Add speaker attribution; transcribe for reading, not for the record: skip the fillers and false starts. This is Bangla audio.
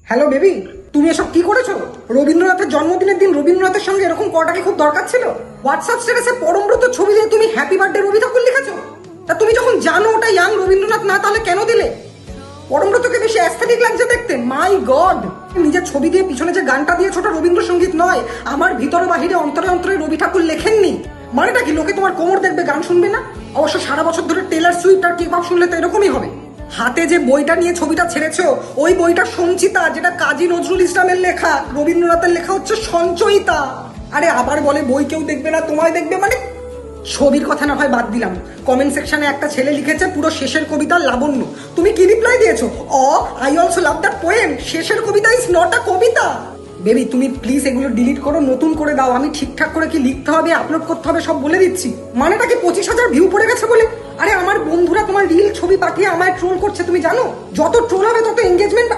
Speaker 1: হ্যালো বেবি, তুমি এসব কি করেছো? রবীন্দ্রনাথের জন্মদিনের দিন রবীন্দ্রনাথের সঙ্গে এরকম করাটা কি খুব দরকার ছিল? হোয়াটসঅ্যাপ স্ট্যাটাসে পরমব্রত ছবি দিয়ে তুমি হ্যাপি বার্থডে রবি ঠাকুর লিখেছো। তা তুমি যখন জানো ওটা ইয়াং রবীন্দ্রনাথ না, তাহলে কেন দিলে? পরমব্রতকে বেশি অ্যাস্থেটিক লাগছে দেখতে। মাই গড, নিজের ছবি দিয়ে পিছনে যে গানটা দিয়েছো ওটা রবীন্দ্রসঙ্গীত নয়, আমার ভিতরে বাহিরে অন্তরে অন্তরে রবি ঠাকুর লেখেননি। মানেটা কি, লোকে তোমার কোমর দেখবে গান শুনবে না? অবশ্য সারা বছর ধরে টেলর সুইফট আর কে-পপ শুনলে তো এরকমই হবে। হাতে যে বইটা নিয়ে ছবিটা ছেড়েছো, ওই বইটা সঞ্চিতা, যেটা কাজী নজরুল ইসলামের লেখা। রবীন্দ্রনাথের লেখা হচ্ছে সঞ্চয়িতা। আরে আবার বলে বই কেউ দেখবে না, তোমায় দেখবে মানে। ছবির কথা না হয় বাদ দিলাম, কমেন্ট সেকশনে একটা ছেলে লিখেছে পুরো শেষের কবিতা লাবণ্য। তুমি কি রিপ্লাই দিয়েছো? I also love that poem. Shesher Kobita is not a কবিতা। বেবি তুমি প্লিজ এগুলো ডিলিট করো, নতুন করে দাও। আমি ঠিকঠাক করে কি লিখতে হবে, আপলোড করতে হবে সব বলে দিচ্ছি। মানেটা কি 25,000 ভিউ পড়ে গেছে বলে? আরে আমার বন্ধুরা তোমার রিল ছবি পাঠিয়ে আমায় ট্রোল করছে, তুমি জানো? যত ট্রোল হবে তত এঙ্গেজমেন্ট